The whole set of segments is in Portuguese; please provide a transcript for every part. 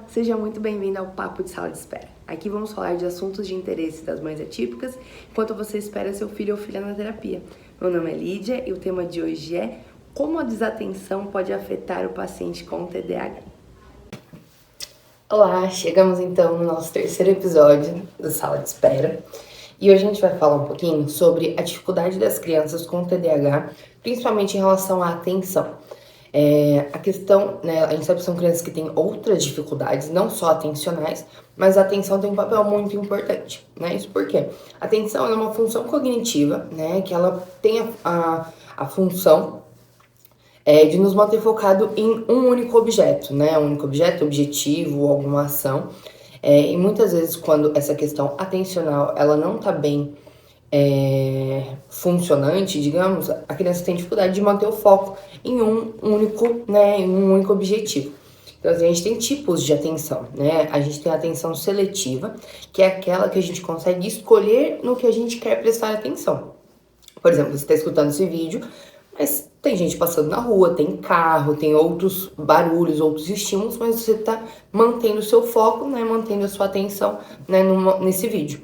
seja muito bem-vindo ao Papo de Sala de Espera. Aqui vamos falar de assuntos de interesse das mães atípicas enquanto você espera seu filho ou filha na terapia. Meu nome é Lídia e o tema de hoje é como a desatenção pode afetar o paciente com TDAH. Olá, chegamos então no nosso terceiro episódio do Sala de Espera e hoje a gente vai falar um pouquinho sobre a dificuldade das crianças com TDAH, principalmente em relação à atenção. A questão, né, a gente sabe que são crianças que têm outras dificuldades, não só atencionais, mas a atenção tem um papel muito importante, né? Isso porque a atenção é uma função cognitiva, né, que ela tem a função de nos manter focado em um único objeto, né? Um único objeto, objetivo, alguma ação. E muitas vezes quando essa questão atencional, ela não tá bem funcionante, digamos, a criança tem dificuldade de manter o foco em um único objetivo. Então, assim, a gente tem tipos de atenção, né? A gente tem a atenção seletiva, que é aquela que a gente consegue escolher no que a gente quer prestar atenção. Por exemplo, você está escutando esse vídeo, mas tem gente passando na rua, tem carro, tem outros barulhos, outros estímulos, mas você está mantendo o seu foco, né? Mantendo a sua atenção, né, nesse vídeo.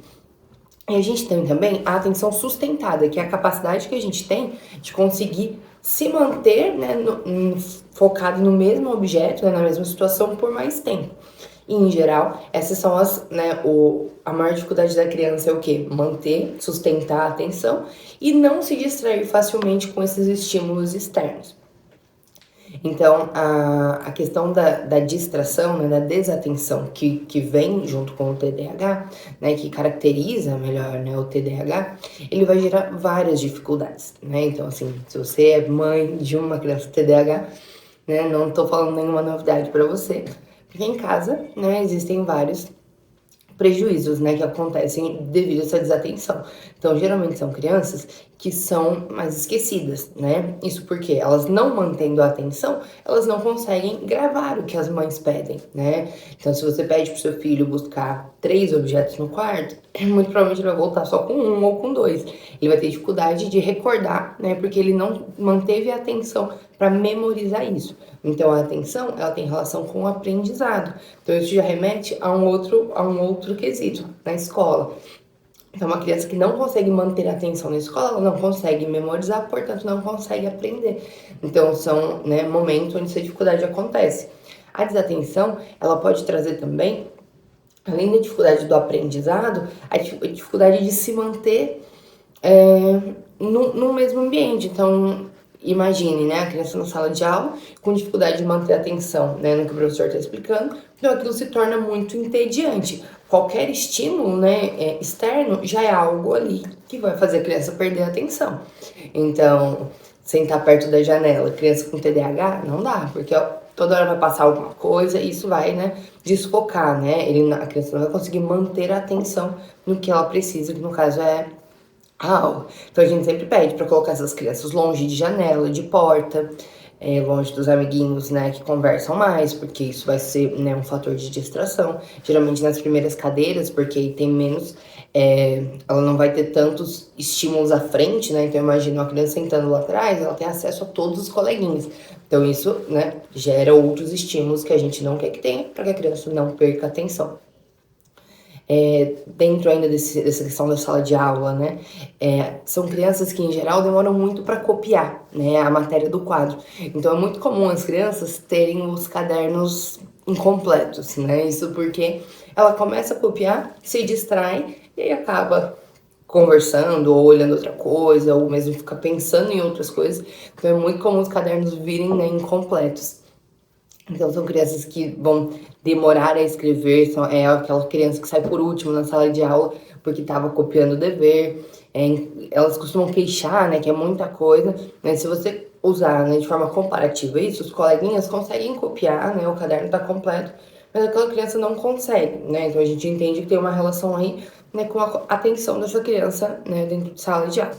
E a gente tem também a atenção sustentada, que é a capacidade que a gente tem de conseguir se manter, né, focado no mesmo objeto, né, na mesma situação por mais tempo. E, em geral, essas são a maior dificuldade da criança é o quê? Manter, sustentar a atenção e não se distrair facilmente com esses estímulos externos. Então, a questão da distração, né, da desatenção que vem junto com o TDAH, né, que caracteriza melhor, né, o TDAH, ele vai gerar várias dificuldades, né? Então, assim, se você é mãe de uma criança TDAH, né, não tô falando nenhuma novidade para você, porque em casa, né, existem vários prejuízos, né, que acontecem devido a essa desatenção. Então, geralmente são crianças que são mais esquecidas, né? Isso porque elas não mantendo a atenção, elas não conseguem gravar o que as mães pedem, né? Então, se você pede pro seu filho buscar 3 objetos no quarto, muito provavelmente ele vai voltar só com 1 ou com 2. Ele vai ter dificuldade de recordar, né? Porque ele não manteve a atenção para memorizar isso. Então, a atenção, ela tem relação com o aprendizado. Então, isso já remete a um outro quesito na escola. Então, uma criança que não consegue manter a atenção na escola, ela não consegue memorizar, portanto, não consegue aprender. Então, são, né, momentos onde essa dificuldade acontece. A desatenção, ela pode trazer também, além da dificuldade do aprendizado, a dificuldade de se manter no mesmo ambiente. Então, imagine, né, a criança na sala de aula com dificuldade de manter a atenção, né, no que o professor está explicando, então aquilo se torna muito entediante. Qualquer estímulo, né, externo já é algo ali que vai fazer a criança perder a atenção. Então, sentar perto da janela, criança com TDAH, não dá, porque toda hora vai passar alguma coisa e isso vai, né, desfocar, né, a criança não vai conseguir manter a atenção no que ela precisa, que no caso é aula. Então a gente sempre pede para colocar essas crianças longe de janela, de porta, longe dos amiguinhos, né, que conversam mais, porque isso vai ser, né, um fator de distração. Geralmente nas primeiras cadeiras, porque aí tem menos, ela não vai ter tantos estímulos à frente, né, então imagina uma criança sentando lá atrás, ela tem acesso a todos os coleguinhas. Então isso, né, gera outros estímulos que a gente não quer que tenha, para que a criança não perca a atenção. Dentro ainda dessa questão da sala de aula, né, são crianças que em geral demoram muito para copiar, né, a matéria do quadro. Então é muito comum as crianças terem os cadernos incompletos, né, isso porque ela começa a copiar, se distrai e aí acaba conversando ou olhando outra coisa, ou mesmo fica pensando em outras coisas. Então é muito comum os cadernos virem, né, incompletos. Então, são crianças que vão demorar a escrever, é aquela criança que sai por último na sala de aula porque estava copiando o dever. Elas costumam queixar, né, que é muita coisa, mas se você usar, né, de forma comparativa isso, os coleguinhas conseguem copiar, né, o caderno está completo, mas aquela criança não consegue, né? Então, a gente entende que tem uma relação aí, né, com a atenção dessa criança, né, dentro de sala de aula.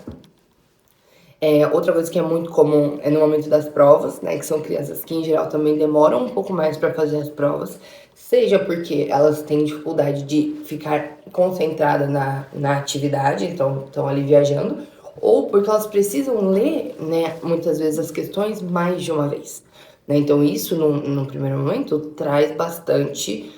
Outra coisa que é muito comum é no momento das provas, né, que são crianças que em geral também demoram um pouco mais para fazer as provas, seja porque elas têm dificuldade de ficar concentrada na atividade, então estão ali viajando, ou porque elas precisam ler, né, muitas vezes as questões mais de uma vez. né? Então isso, num primeiro momento, traz bastante,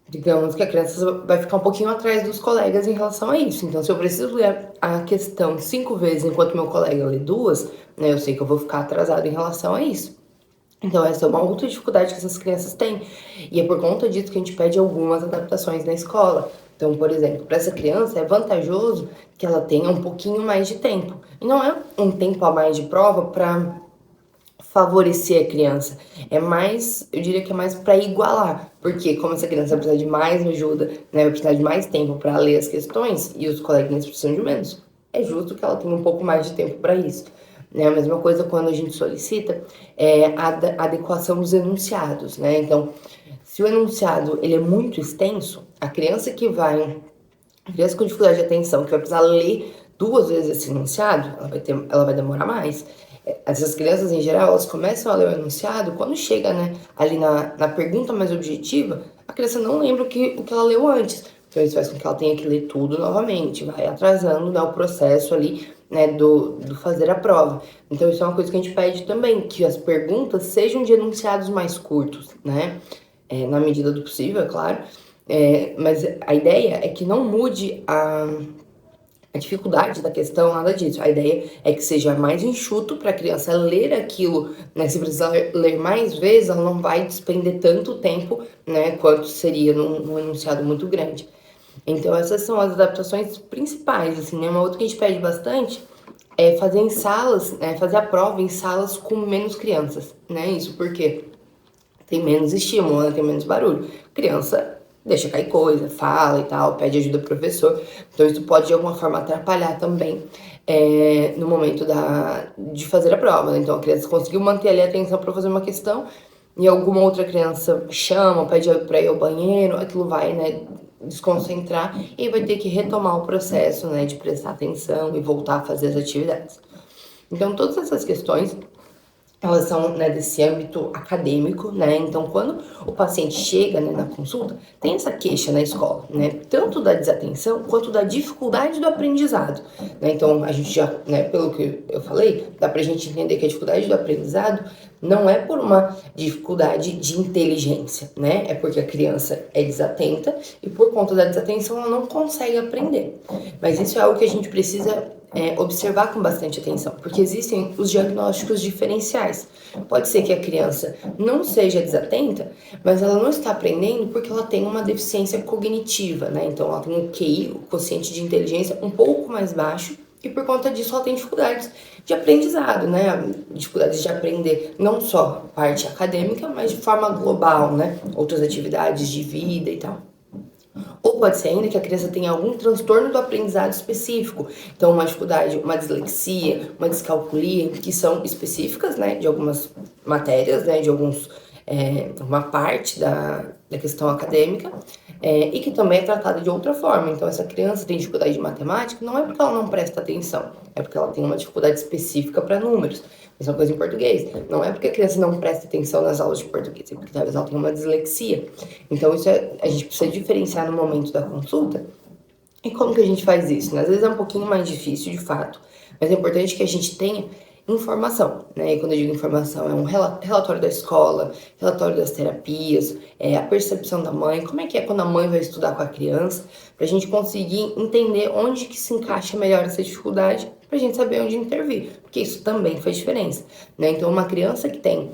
digamos que a criança vai ficar um pouquinho atrás dos colegas em relação a isso. Então, se eu preciso ler a questão 5 vezes enquanto meu colega lê 2, né, eu sei que eu vou ficar atrasado em relação a isso. Então, essa é uma outra dificuldade que essas crianças têm. E é por conta disso que a gente pede algumas adaptações na escola. Então, por exemplo, para essa criança é vantajoso que ela tenha um pouquinho mais de tempo. E não é um tempo a mais de prova para favorecer a criança. É mais, eu diria que é mais para igualar, porque como essa criança precisa de mais ajuda, né, vai precisar de mais tempo para ler as questões e os coleguinhas precisam de menos, é justo que ela tenha um pouco mais de tempo para isso. Né? A mesma coisa quando a gente solicita a adequação dos enunciados, né? Então, se o enunciado ele é muito extenso, a criança com dificuldade de atenção, que vai precisar ler 2 vezes esse enunciado, ela vai demorar mais. Essas crianças, em geral, elas começam a ler o enunciado, quando chega, né, ali na pergunta mais objetiva, a criança não lembra o que ela leu antes. Então, isso faz com que ela tenha que ler tudo novamente, vai atrasando, né, o processo ali, né, do fazer a prova. Então, isso é uma coisa que a gente pede também, que as perguntas sejam de enunciados mais curtos, né, na medida do possível, é claro. Mas a ideia é que não mude a dificuldade da questão, nada disso. A ideia é que seja mais enxuto para a criança ler aquilo, né? Se precisar ler mais vezes, ela não vai despender tanto tempo, né, quanto seria num enunciado muito grande. Então, essas são as adaptações principais, assim, né? Uma outra que a gente pede bastante é fazer em salas, né, fazer a prova em salas com menos crianças, né? Isso porque tem menos estímulo, né? Tem menos barulho. Criança deixa cair coisa, fala e tal, pede ajuda do professor. Então isso pode de alguma forma atrapalhar também no momento de fazer a prova, né? Então a criança conseguiu manter ali a atenção para fazer uma questão e alguma outra criança chama, pede para ir ao banheiro, aquilo vai, né, desconcentrar e vai ter que retomar o processo, né, de prestar atenção e voltar a fazer as atividades. Então todas essas questões elas são, né, desse âmbito acadêmico, né? Então, quando o paciente chega, né, na consulta, tem essa queixa na escola, né? Tanto da desatenção quanto da dificuldade do aprendizado, né? Então, a gente já, né, pelo que eu falei, dá pra gente entender que a dificuldade do aprendizado não é por uma dificuldade de inteligência, né? É porque a criança é desatenta e por conta da desatenção ela não consegue aprender. Mas isso é algo que a gente precisa observar com bastante atenção, porque existem os diagnósticos diferenciais. Pode ser que a criança não seja desatenta, mas ela não está aprendendo porque ela tem uma deficiência cognitiva, né? Então ela tem um QI, o quociente de inteligência, um pouco mais baixo, e por conta disso ela tem dificuldades de aprendizado, né? Dificuldades de aprender não só parte acadêmica, mas de forma global, né? Outras atividades de vida e tal. Ou pode ser ainda que a criança tenha algum transtorno do aprendizado específico. Então, uma dificuldade, uma dislexia, uma descalculia, que são específicas, né, de algumas matérias, né, de uma parte da questão acadêmica, e que também é tratada de outra forma. Então, essa criança tem dificuldade de matemática, não é porque ela não presta atenção, é porque ela tem uma dificuldade específica para números. Mesma coisa em português. Não é porque a criança não presta atenção nas aulas de português, é porque talvez ela tenha uma dislexia. Então, a gente precisa diferenciar no momento da consulta. E como que a gente faz isso? Né? Às vezes é um pouquinho mais difícil, de fato, mas é importante que a gente tenha informação, né? E quando eu digo informação, é um relatório da escola, relatório das terapias, a percepção da mãe, como é que é quando a mãe vai estudar com a criança, pra gente conseguir entender onde que se encaixa melhor essa dificuldade, pra gente saber onde intervir, porque isso também faz diferença, né? Então, uma criança que tem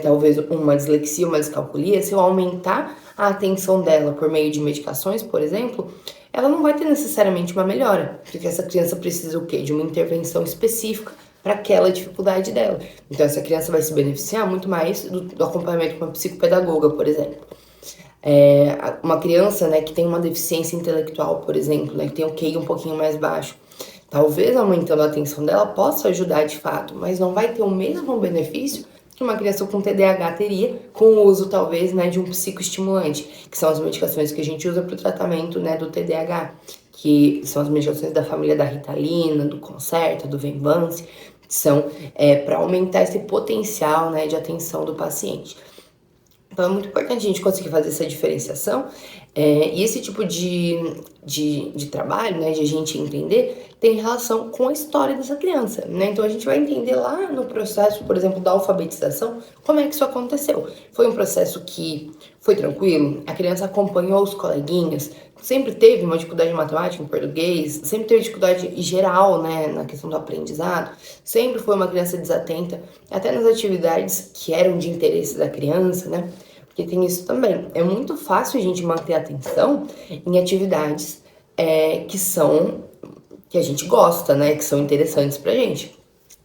talvez uma dislexia, uma descalculia, se eu aumentar a atenção dela por meio de medicações, por exemplo, ela não vai ter necessariamente uma melhora, porque essa criança precisa o quê? De uma intervenção específica para aquela dificuldade dela. Então, essa criança vai se beneficiar muito mais do acompanhamento com uma psicopedagoga, por exemplo. Uma criança, né, que tem uma deficiência intelectual, por exemplo, né, que tem um QI um pouquinho mais baixo, talvez aumentando a atenção dela possa ajudar de fato, mas não vai ter o mesmo benefício que uma criança com TDAH teria com o uso, talvez, né, de um psicoestimulante, que são as medicações que a gente usa para o tratamento, né, do TDAH, que são as medicações da família da Ritalina, do Concerta, do Venvance, que são para aumentar esse potencial, né, de atenção do paciente. Então é muito importante a gente conseguir fazer essa diferenciação, e esse tipo de trabalho, né, de a gente entender, tem relação com a história dessa criança, né? Então a gente vai entender lá no processo, por exemplo, da alfabetização, como é que isso aconteceu. Foi um processo que foi tranquilo? A criança acompanhou os coleguinhas? Sempre teve uma dificuldade em matemática, em português? Sempre teve dificuldade em geral, né, na questão do aprendizado? Sempre foi uma criança desatenta, até nas atividades que eram de interesse da criança, né? Porque tem isso também. É muito fácil a gente manter a atenção em atividades que a gente gosta, né? Que são interessantes pra gente.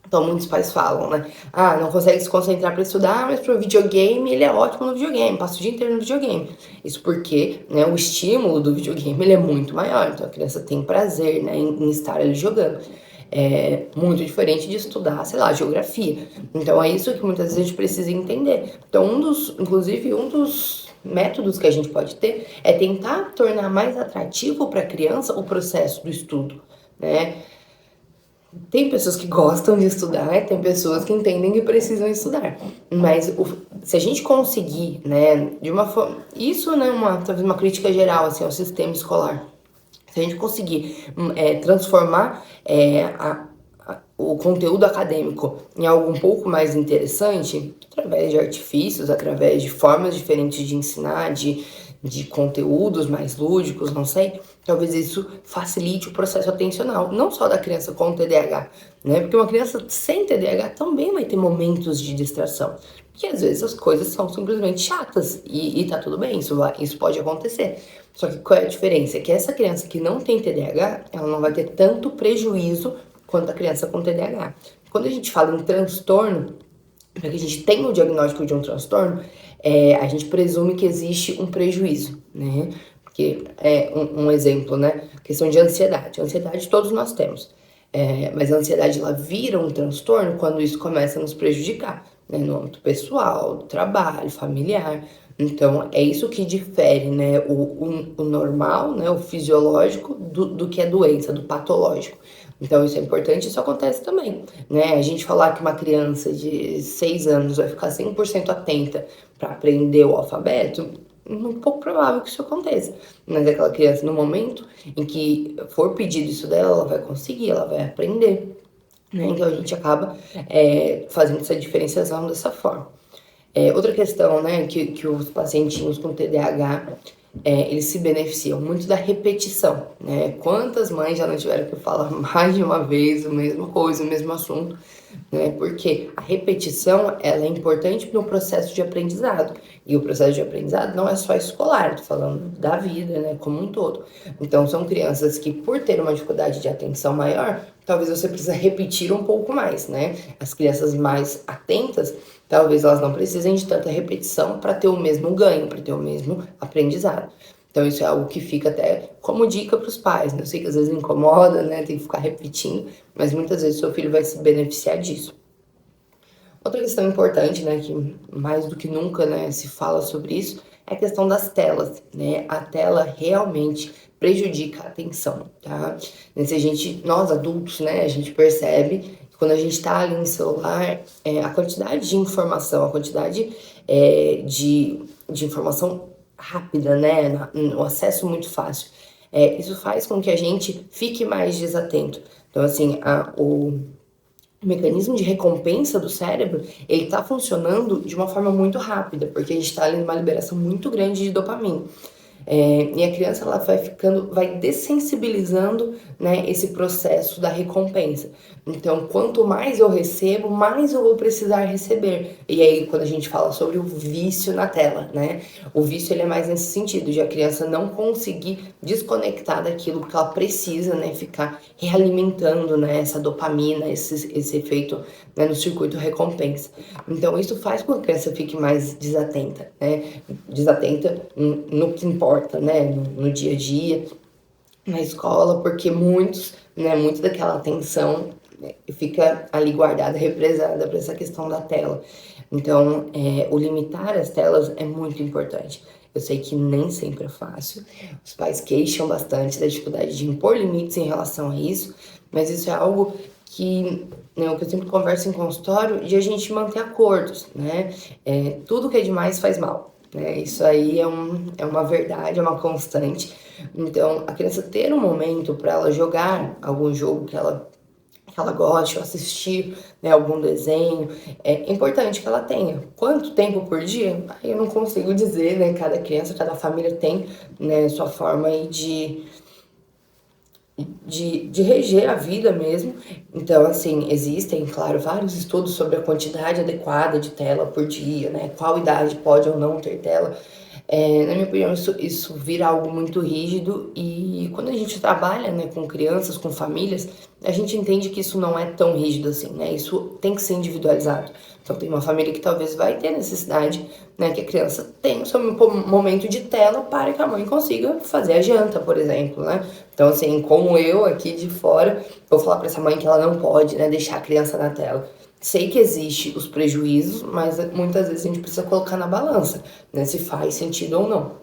Então, muitos pais falam, né? Ah, não consegue se concentrar para estudar, mas pro videogame ele é ótimo no videogame, passa o dia inteiro no videogame. Isso porque, né, o estímulo do videogame ele é muito maior, então a criança tem prazer, né, em estar ali jogando. É muito diferente de estudar, sei lá, geografia. Então é isso que muitas vezes a gente precisa entender. Então, inclusive, um dos métodos que a gente pode ter é tentar tornar mais atrativo para a criança o processo do estudo, né? Tem pessoas que gostam de estudar, tem pessoas que entendem que precisam estudar. Mas se a gente conseguir, né, de uma forma. Isso, né, talvez uma crítica geral assim, ao sistema escolar. Se a gente conseguir transformar o conteúdo acadêmico em algo um pouco mais interessante, através de artifícios, através de formas diferentes de ensinar, de conteúdos mais lúdicos, não sei, talvez isso facilite o processo atencional, não só da criança com TDAH, né? Porque uma criança sem TDAH também vai ter momentos de distração, porque às vezes as coisas são simplesmente chatas e tá tudo bem, isso pode acontecer. Só que qual é a diferença? É que essa criança que não tem TDAH, ela não vai ter tanto prejuízo quanto a criança com TDAH. Quando a gente fala em transtorno, para que a gente tenha o diagnóstico de um transtorno, a gente presume que existe um prejuízo, né? Porque um exemplo, né? Questão de ansiedade. Ansiedade todos nós temos. Mas a ansiedade ela vira um transtorno quando isso começa a nos prejudicar, né? No âmbito pessoal, do trabalho, familiar. Então, é isso que difere, né? O normal, né? O fisiológico do que é doença, do patológico. Então, isso é importante, isso acontece também, né? A gente falar que uma criança de 6 anos vai ficar 100% atenta para aprender o alfabeto, é um pouco provável que isso aconteça. Mas aquela criança, no momento em que for pedido isso dela, ela vai conseguir, ela vai aprender, né? Então, a gente acaba fazendo essa diferenciação dessa forma. Outra questão, né, que os pacientinhos com TDAH eles se beneficiam muito da repetição, né? Quantas mães já não tiveram que falar mais de uma vez a mesma coisa, o mesmo assunto, né? Porque a repetição, ela é importante no processo de aprendizado. E o processo de aprendizado não é só escolar, tô falando da vida, né, como um todo. Então, são crianças que, por ter uma dificuldade de atenção maior, talvez você precise repetir um pouco mais, né? As crianças mais atentas, talvez elas não precisem de tanta repetição para ter o mesmo ganho, para ter o mesmo aprendizado. Então, isso é algo que fica até como dica para os pais, né? Eu sei que às vezes incomoda, né? Tem que ficar repetindo, mas muitas vezes seu filho vai se beneficiar disso. Outra questão importante, né, que mais do que nunca, né, se fala sobre isso, é a questão das telas, né? A tela realmente prejudica a atenção, tá? Nós adultos, né, a gente percebe que quando a gente tá ali no celular, a quantidade de informação, a quantidade de informação rápida, né, no acesso muito fácil, isso faz com que a gente fique mais desatento. Então, assim, o mecanismo de recompensa do cérebro, ele tá funcionando de uma forma muito rápida, porque a gente tá ali numa liberação muito grande de dopamina. E a criança ela vai dessensibilizando, né, esse processo da recompensa. Então, quanto mais eu recebo, mais eu vou precisar receber. E aí, quando a gente fala sobre o vício na tela, né? O vício ele é mais nesse sentido, de a criança não conseguir desconectar daquilo que ela precisa, né? Ficar realimentando, né, essa dopamina, esse efeito, né, no circuito recompensa. Então, isso faz com que a criança fique mais desatenta, né? Desatenta no que importa, né? No dia a dia, na escola, porque muito daquela atenção, né, fica ali guardada, represada para essa questão da tela. Então, o limitar as telas é muito importante. Eu sei que nem sempre é fácil, os pais queixam bastante da dificuldade de impor limites em relação a isso, mas isso é algo que, né, o que eu sempre converso em consultório, de a gente manter acordos, né? Tudo que é demais faz mal. né? Isso aí é uma verdade, é uma constante. Então, a criança ter um momento para ela jogar algum jogo que ela goste, ou assistir, né, algum desenho, é importante que ela tenha. Quanto tempo por dia? Aí eu não consigo dizer, né? Cada criança, cada família tem, né, sua forma aí de reger a vida mesmo. Então, assim, existem, claro, vários estudos sobre a quantidade adequada de tela por dia, né? Qual idade pode ou não ter tela. Na minha opinião, isso vira algo muito rígido e quando a gente trabalha, né, com crianças, com famílias, a gente entende que isso não é tão rígido assim, né? Isso tem que ser individualizado. Então, tem uma família que talvez vai ter necessidade, né, que a criança tenha o seu momento de tela para que a mãe consiga fazer a janta, por exemplo, né? Então, assim, como eu aqui de fora, vou falar para essa mãe que ela não pode, né, deixar a criança na tela. Sei que existe os prejuízos, mas muitas vezes a gente precisa colocar na balança, né, se faz sentido ou não.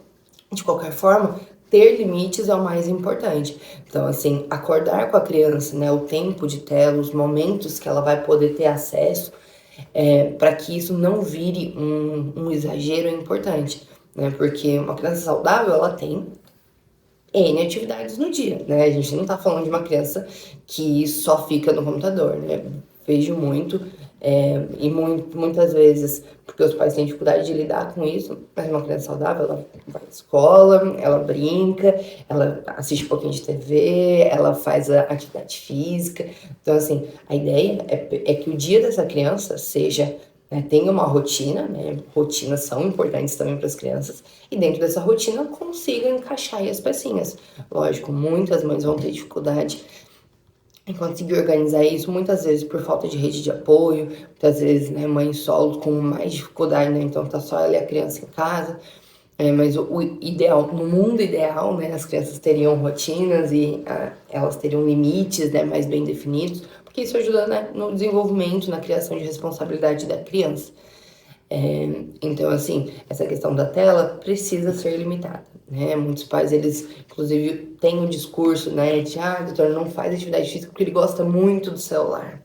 De qualquer forma, ter limites é o mais importante. Então, assim, acordar com a criança, né, o tempo de tela, os momentos que ela vai poder ter acesso, para que isso não vire um exagero é importante, né? Porque uma criança saudável, ela tem N atividades no dia, né? A gente não tá falando de uma criança que só fica no computador, né? Vejo muito, muitas vezes, porque os pais têm dificuldade de lidar com isso, mas uma criança saudável, ela vai à escola, ela brinca, ela assiste um pouquinho de TV, ela faz a atividade física. Então, assim, a ideia é que o dia dessa criança seja, né, tenha uma rotina, né? Rotinas são importantes também para as crianças, e dentro dessa rotina consiga encaixar aí as pecinhas. Lógico, muitas mães vão ter dificuldade em conseguir organizar isso, muitas vezes por falta de rede de apoio, muitas vezes, né, mãe solo com mais dificuldade, né, então tá só ela e a criança em casa. Mas o ideal, no mundo ideal, né, as crianças teriam rotinas e elas teriam limites, né, mais bem definidos, porque isso ajuda, né, no desenvolvimento, na criação de responsabilidade da criança. Então, assim, essa questão da tela precisa ser limitada, né? Muitos pais, eles, inclusive, têm um discurso, né, de, doutor, não faz atividade física porque ele gosta muito do celular.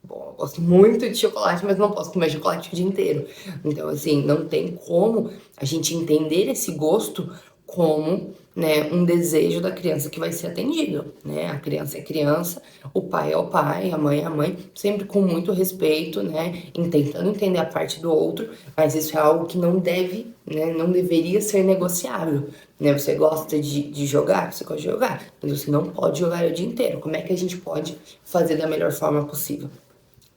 Bom, eu gosto muito de chocolate, mas não posso comer chocolate o dia inteiro. Então, assim, não tem como a gente entender esse gosto como, né, um desejo da criança que vai ser atendido, né? A criança é criança, o pai é o pai, a mãe é a mãe, sempre com muito respeito, né? Tentando entender a parte do outro, mas isso é algo que não deve, né, não deveria ser negociável, né? Você gosta de jogar? Você gosta de jogar, mas você não pode jogar o dia inteiro. Como é que a gente pode fazer da melhor forma possível?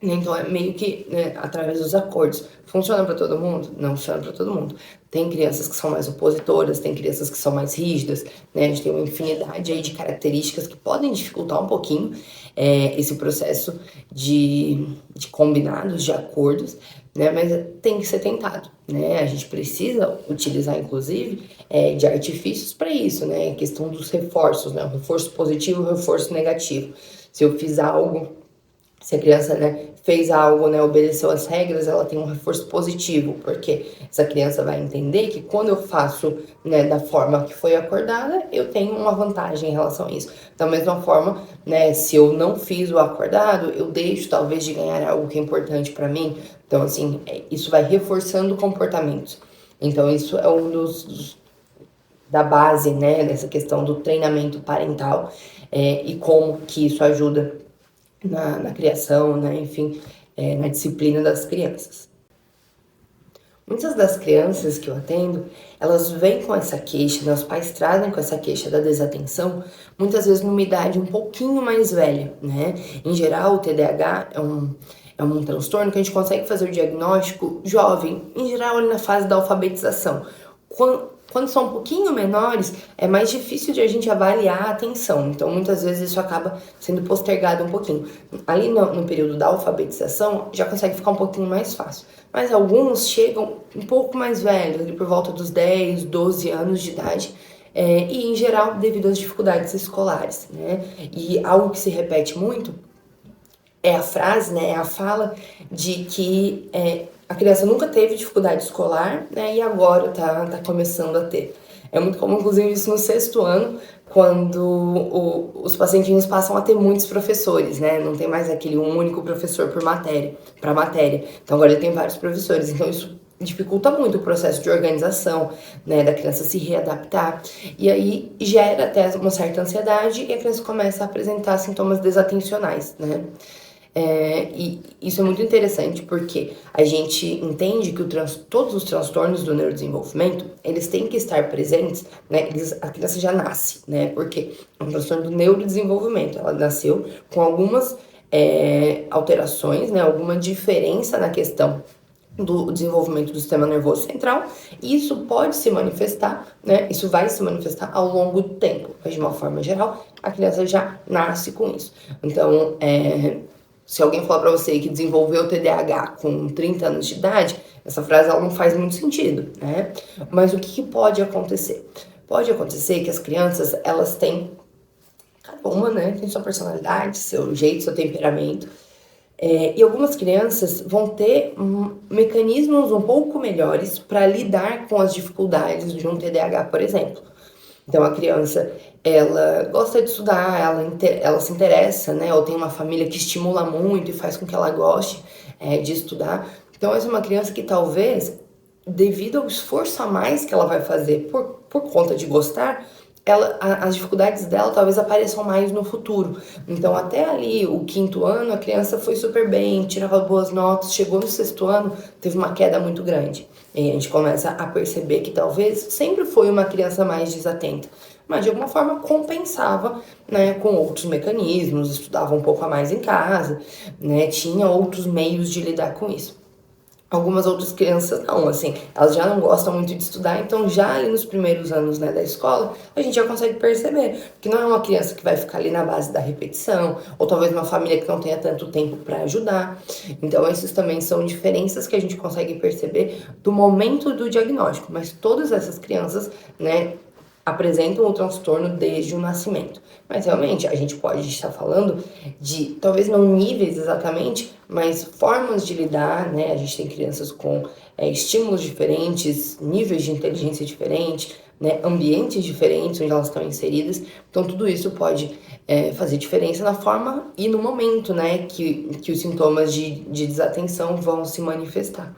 Então é meio que, né, através dos acordos. Funciona para todo mundo? Não funciona para todo mundo. Tem crianças que são mais opositoras, tem crianças que são mais rígidas, né? A gente tem uma infinidade aí de características que podem dificultar um pouquinho esse processo de combinados, de acordos, né? Mas tem que ser tentado, né? A gente precisa utilizar, inclusive, de artifícios para isso, né? A questão dos reforços, né? O reforço positivo e o reforço negativo. Se eu fiz algo, se a criança, né, fez algo, né, obedeceu às regras, ela tem um reforço positivo, porque essa criança vai entender que quando eu faço, né, da forma que foi acordada, eu tenho uma vantagem em relação a isso. Da mesma forma, né, se eu não fiz o acordado, eu deixo talvez de ganhar algo que é importante para mim. Então, assim, isso vai reforçando comportamentos. Então, isso é um da base, né, nessa questão do treinamento parental, e como que isso ajuda na criação, né? Enfim, na disciplina das crianças. Muitas das crianças que eu atendo, elas vêm com essa queixa, né? Os pais trazem com essa queixa da desatenção, muitas vezes numa idade um pouquinho mais velha, né? Em geral, o TDAH é um transtorno que a gente consegue fazer o diagnóstico jovem, em geral ali na fase da alfabetização. Quando são um pouquinho menores, é mais difícil de a gente avaliar a atenção. Então, muitas vezes isso acaba sendo postergado um pouquinho. Ali no período da alfabetização, já consegue ficar um pouquinho mais fácil. Mas alguns chegam um pouco mais velhos, ali por volta dos 10, 12 anos de idade, e em geral devido às dificuldades escolares, né? E algo que se repete muito é a frase, né, é a fala de que a criança nunca teve dificuldade escolar, né, e agora tá começando a ter. É muito comum, inclusive, isso no sexto ano, quando os pacientinhos passam a ter muitos professores, né? Não tem mais aquele único professor por matéria, para matéria. Então agora ele tem vários professores. Então isso dificulta muito o processo de organização, né, da criança se readaptar, e aí gera até uma certa ansiedade e a criança começa a apresentar sintomas desatencionais, né? E isso é muito interessante porque a gente entende que todos os transtornos do neurodesenvolvimento, eles têm que estar presentes, né? A criança já nasce, né? Porque é um transtorno do neurodesenvolvimento, ela nasceu com algumas alterações, né? Alguma diferença na questão do desenvolvimento do sistema nervoso central, e isso pode se manifestar, né? Isso vai se manifestar ao longo do tempo, mas de uma forma geral, a criança já nasce com isso. Então, se alguém falar para você que desenvolveu TDAH com 30 anos de idade, essa frase ela não faz muito sentido, né? Mas o que pode acontecer? Pode acontecer que as crianças, elas têm, cada uma, né, tem sua personalidade, seu jeito, seu temperamento, e algumas crianças vão ter mecanismos um pouco melhores para lidar com as dificuldades de um TDAH, por exemplo. Então, a criança, ela gosta de estudar, ela se interessa, né? Ou tem uma família que estimula muito e faz com que ela goste de estudar. Então, essa é uma criança que talvez, devido ao esforço a mais que ela vai fazer por conta de gostar, as dificuldades dela talvez apareçam mais no futuro. Então, até ali, o 5º ano, a criança foi super bem, tirava boas notas, chegou no 6º ano, teve uma queda muito grande. E a gente começa a perceber que talvez sempre foi uma criança mais desatenta, mas de alguma forma compensava, né, com outros mecanismos, estudava um pouco a mais em casa, né, tinha outros meios de lidar com isso. Algumas outras crianças não, assim, elas já não gostam muito de estudar, então já ali nos primeiros anos, né, da escola, a gente já consegue perceber que não é uma criança que vai ficar ali na base da repetição, ou talvez uma família que não tenha tanto tempo para ajudar. Então, esses também são diferenças que a gente consegue perceber do momento do diagnóstico, mas todas essas crianças, né, apresentam o transtorno desde o nascimento. Mas realmente a gente pode estar falando de, talvez não níveis exatamente, mas formas de lidar, né? A gente tem crianças com estímulos diferentes, níveis de inteligência diferentes, né? Ambientes diferentes onde elas estão inseridas. Então tudo isso pode fazer diferença na forma e no momento, né? Que os sintomas de desatenção vão se manifestar.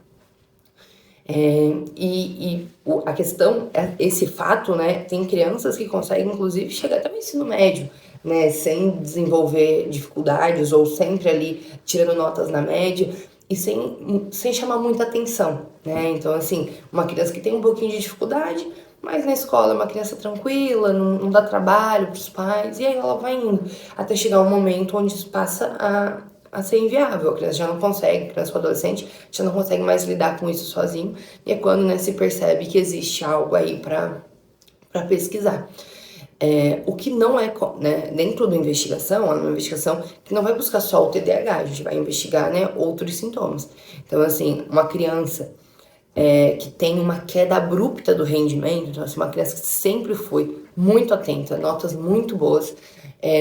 A questão é esse fato, né? Tem crianças que conseguem, inclusive, chegar até o ensino médio, né? Sem desenvolver dificuldades ou sempre ali tirando notas na média e sem chamar muita atenção, né? Então, assim, uma criança que tem um pouquinho de dificuldade, mas na escola é uma criança tranquila, não dá trabalho para os pais, e aí ela vai indo até chegar um momento onde isso passa a ser inviável. A criança já não consegue, a criança ou adolescente já não consegue mais lidar com isso sozinho, e é quando, né, se percebe que existe algo aí para pesquisar. O que não é, né, dentro da investigação, é uma investigação que não vai buscar só o TDAH, a gente vai investigar, né, outros sintomas. Então, assim, uma criança que tem uma queda abrupta do rendimento, então, assim, uma criança que sempre foi muito atenta, notas muito boas,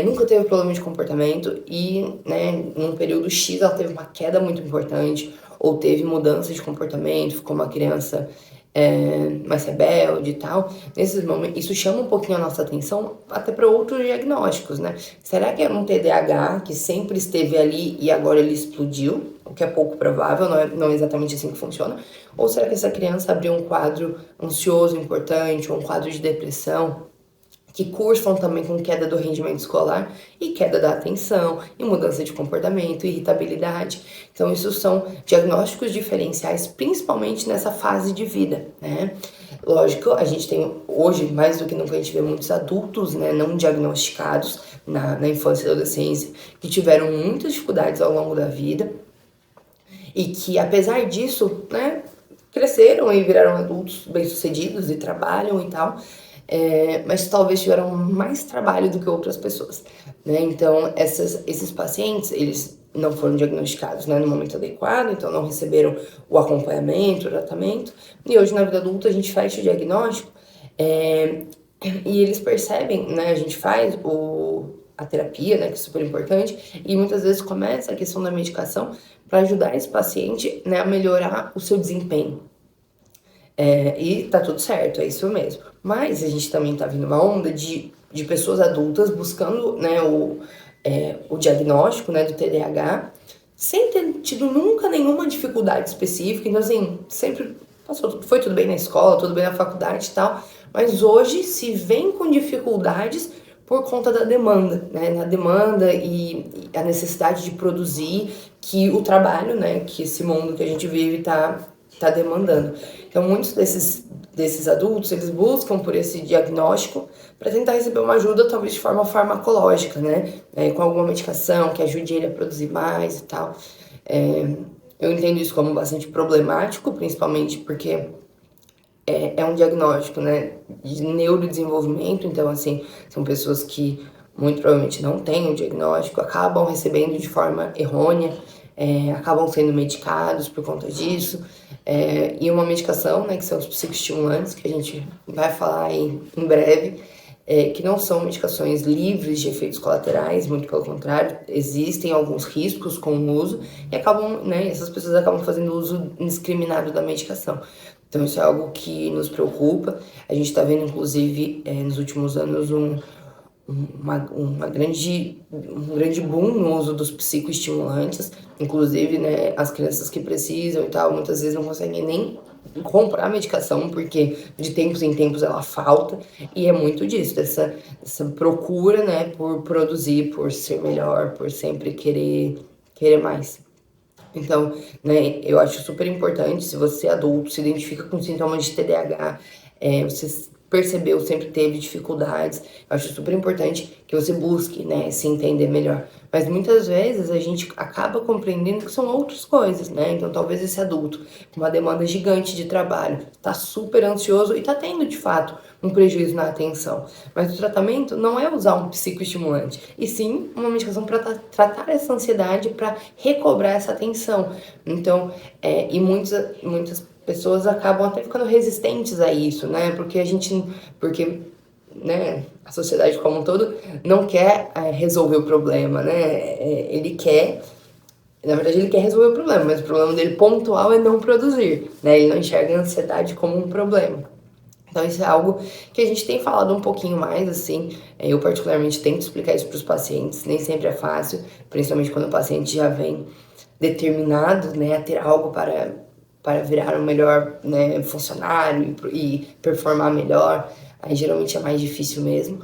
nunca teve problema de comportamento e, né, num período X ela teve uma queda muito importante ou teve mudança de comportamento, ficou uma criança mais rebelde e tal. Nesses momentos, isso chama um pouquinho a nossa atenção até para outros diagnósticos, né? Será que é um TDAH que sempre esteve ali e agora ele explodiu? O que é pouco provável, não é exatamente assim que funciona. Ou será que essa criança abriu um quadro ansioso importante, ou um quadro de depressão, que cursam também com queda do rendimento escolar e queda da atenção, e mudança de comportamento, irritabilidade. Então, isso são diagnósticos diferenciais, principalmente nessa fase de vida, né? Lógico, a gente tem hoje, mais do que nunca, a gente vê muitos adultos, né, não diagnosticados na infância e adolescência, que tiveram muitas dificuldades ao longo da vida e que, apesar disso, né, cresceram e viraram adultos bem-sucedidos e trabalham e tal, mas talvez tiveram mais trabalho do que outras pessoas, né? Então, esses pacientes, eles não foram diagnosticados, né, no momento adequado, então não receberam o acompanhamento, o tratamento, e hoje na vida adulta a gente faz o diagnóstico e eles percebem, né, a gente faz a terapia, né, que é super importante, e muitas vezes começa a questão da medicação para ajudar esse paciente, né, a melhorar o seu desempenho. E tá tudo certo, é isso mesmo. Mas a gente também tá vindo uma onda de pessoas adultas buscando, né, o diagnóstico, né, do TDAH, sem ter tido nunca nenhuma dificuldade específica. Então, assim, sempre foi tudo bem na escola, tudo bem na faculdade e tal, mas hoje se vem com dificuldades por conta da demanda, né? Na demanda e a necessidade de produzir que o trabalho, né? Que esse mundo que a gente vive tá demandando. Então, muitos desses adultos, eles buscam por esse diagnóstico para tentar receber uma ajuda, talvez de forma farmacológica, né? Com alguma medicação que ajude ele a produzir mais e tal. Eu entendo isso como bastante problemático, principalmente porque é um diagnóstico, né, de neurodesenvolvimento, então, assim, são pessoas que muito provavelmente não têm o diagnóstico, acabam recebendo de forma errônea, acabam sendo medicados por conta disso, e uma medicação, né, que são os psicoestimulantes, que a gente vai falar aí em breve, que não são medicações livres de efeitos colaterais, muito pelo contrário, existem alguns riscos com o uso e acabam, né, essas pessoas acabam fazendo uso indiscriminado da medicação. Então isso é algo que nos preocupa. A gente está vendo, inclusive, nos últimos anos um grande boom no uso dos psicoestimulantes, inclusive, né, as crianças que precisam e tal, muitas vezes não conseguem nem comprar medicação, porque de tempos em tempos ela falta, e é muito disso, dessa procura, né, por produzir, por ser melhor, por sempre querer mais. Então, né, eu acho super importante, se você é adulto, se identifica com sintomas de TDAH, você percebeu, sempre teve dificuldades, eu acho super importante que você busque, né, se entender melhor. Mas muitas vezes a gente acaba compreendendo que são outras coisas, né? Então talvez esse adulto com uma demanda gigante de trabalho, tá super ansioso e tá tendo de fato um prejuízo na atenção. Mas o tratamento não é usar um psicoestimulante, e sim uma medicação para tratar essa ansiedade, para recobrar essa atenção. Então, e muitas pessoas acabam até ficando resistentes a isso, né? Porque né, a sociedade como um todo não quer resolver o problema, né? Na verdade, ele quer resolver o problema, mas o problema dele pontual é não produzir, né? Ele não enxerga a ansiedade como um problema. Então, isso é algo que a gente tem falado um pouquinho mais, assim. Eu, particularmente, tento explicar isso para os pacientes. Nem sempre é fácil, principalmente quando o paciente já vem determinado, né, a ter algo para virar um melhor, né, funcionário e performar melhor. Aí, geralmente, é mais difícil mesmo.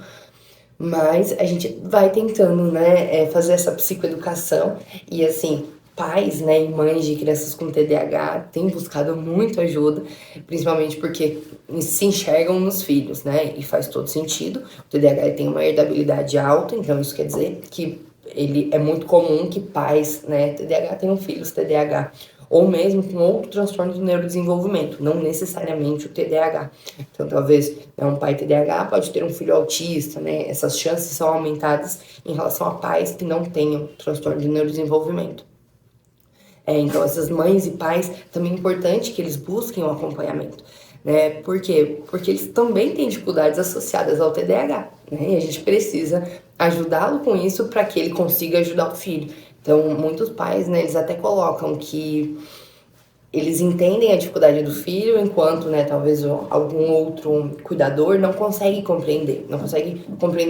Mas a gente vai tentando, né, fazer essa psicoeducação e, assim, pais, né, e mães de crianças com TDAH têm buscado muito ajuda, principalmente porque se enxergam nos filhos, né, e faz todo sentido. O TDAH tem uma herdabilidade alta, então isso quer dizer que ele é muito comum que pais, né, TDAH tenham filhos TDAH, ou mesmo com outro transtorno do neurodesenvolvimento, não necessariamente o TDAH. Então, talvez um pai TDAH pode ter um filho autista, né? Essas chances são aumentadas em relação a pais que não tenham transtorno de neurodesenvolvimento. Então, essas mães e pais, também é importante que eles busquem um acompanhamento, né? Por quê? Porque eles também têm dificuldades associadas ao TDAH, né? E a gente precisa ajudá-lo com isso para que ele consiga ajudar o filho. Então, muitos pais, né, eles até colocam que eles entendem a dificuldade do filho, enquanto, né, talvez algum outro cuidador não consegue compreender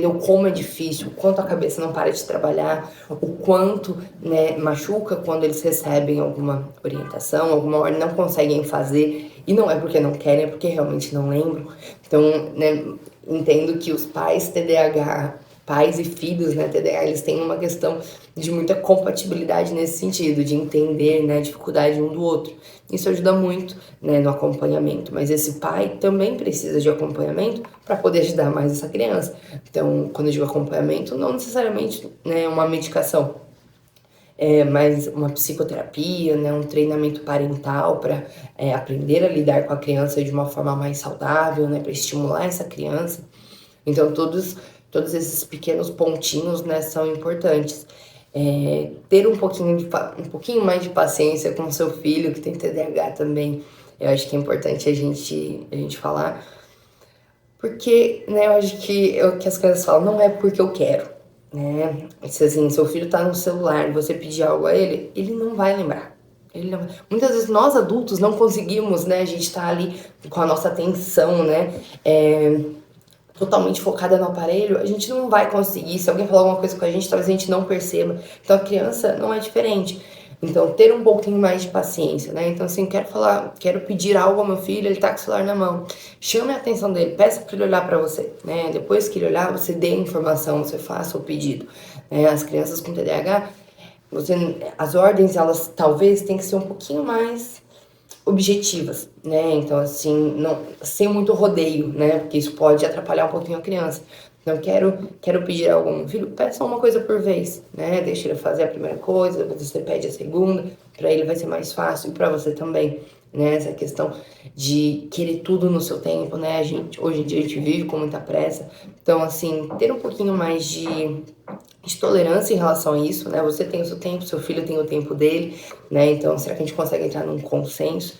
o como é difícil, o quanto a cabeça não para de trabalhar, o quanto, né, machuca quando eles recebem alguma orientação, alguma ordem, não conseguem fazer, e não é porque não querem, é porque realmente não lembram. Então, né, entendo que os pais TDAH, pais e filhos, né, TDAH, eles têm uma questão de muita compatibilidade nesse sentido, de entender, né, a dificuldade um do outro. Isso ajuda muito, né, no acompanhamento, mas esse pai também precisa de acompanhamento para poder ajudar mais essa criança. Então, quando eu digo acompanhamento, não necessariamente, né, uma medicação, mas uma psicoterapia, né, um treinamento parental para aprender a lidar com a criança de uma forma mais saudável, né, para estimular essa criança. Então, todos esses pequenos pontinhos, né, são importantes. Ter um pouquinho mais de paciência com o seu filho que tem TDAH também, eu acho que é importante a gente falar, porque, né, eu acho que é o que as crianças falam, não é porque eu quero, né? Se assim, seu filho tá no celular e você pedir algo a ele, ele não vai lembrar. Muitas vezes nós adultos não conseguimos, né? A gente tá ali com a nossa atenção, né? Totalmente focada no aparelho, a gente não vai conseguir. Se alguém falar alguma coisa com a gente, talvez a gente não perceba. Então a criança não é diferente. Então, ter um pouquinho mais de paciência, né? Então, assim, quero pedir algo ao meu filho, ele tá com o celular na mão. Chame a atenção dele, peça para ele olhar para você, né? Depois que ele olhar, você dê a informação, você faça o pedido. Né? As crianças com TDAH, as ordens, elas talvez tenham que ser um pouquinho mais objetivas, né? Então, assim, não, sem muito rodeio, né? Porque isso pode atrapalhar um pouquinho a criança. Então, quero pedir algo ao meu filho, peça uma coisa por vez, né? Deixa ele fazer a primeira coisa, depois você pede a segunda, para ele vai ser mais fácil e para você também, né? Essa questão de querer tudo no seu tempo, né? Hoje em dia a gente vive com muita pressa, então, assim, ter um pouquinho mais de tolerância em relação a isso, né? Você tem o seu tempo, seu filho tem o tempo dele, né? Então, será que a gente consegue entrar num consenso?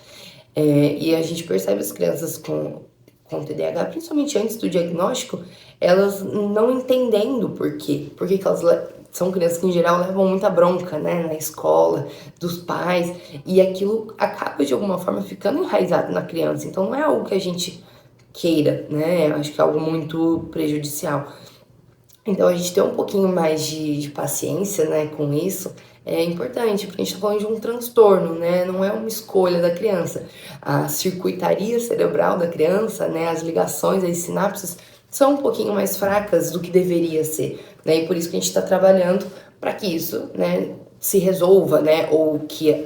E a gente percebe as crianças com TDAH, principalmente antes do diagnóstico, elas não entendendo por quê. Porque que elas são crianças que, em geral, levam muita bronca, né? Na escola, dos pais, e aquilo acaba, de alguma forma, ficando enraizado na criança. Então, não é algo que a gente queira, né? Acho que é algo muito prejudicial. Então, a gente ter um pouquinho mais de paciência, né, com isso é importante, porque a gente está falando de um transtorno, né, não é uma escolha da criança. A circuitaria cerebral da criança, né, as ligações, as sinapses, são um pouquinho mais fracas do que deveria ser, né, e por isso que a gente está trabalhando para que isso, né, se resolva, né, ou que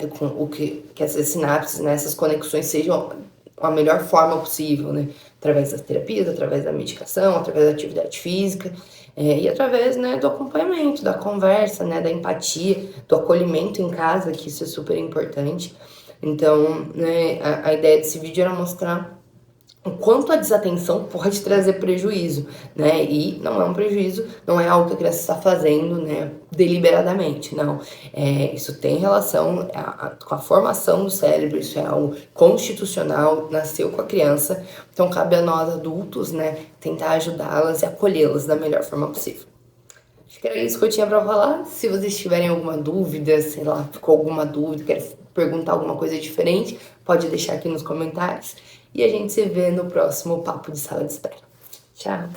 essas sinapses, né, essas conexões sejam a melhor forma possível, né, através das terapias, através da medicação, através da atividade física, e através, né, do acompanhamento, da conversa, né, da empatia, do acolhimento em casa, que isso é super importante. Então, né, a ideia desse vídeo era mostrar o quanto a desatenção pode trazer prejuízo, né? E não é um prejuízo, não é algo que a criança está fazendo, né, deliberadamente, não. Isso tem relação com a formação do cérebro, isso é algo constitucional, nasceu com a criança, então cabe a nós adultos, né, tentar ajudá-las e acolhê-las da melhor forma possível. Acho que era isso que eu tinha para falar. Se vocês tiverem alguma dúvida, sei lá, ficou alguma dúvida, quer perguntar alguma coisa diferente, pode deixar aqui nos comentários. E a gente se vê no próximo Papo de Sala de Espera. Tchau!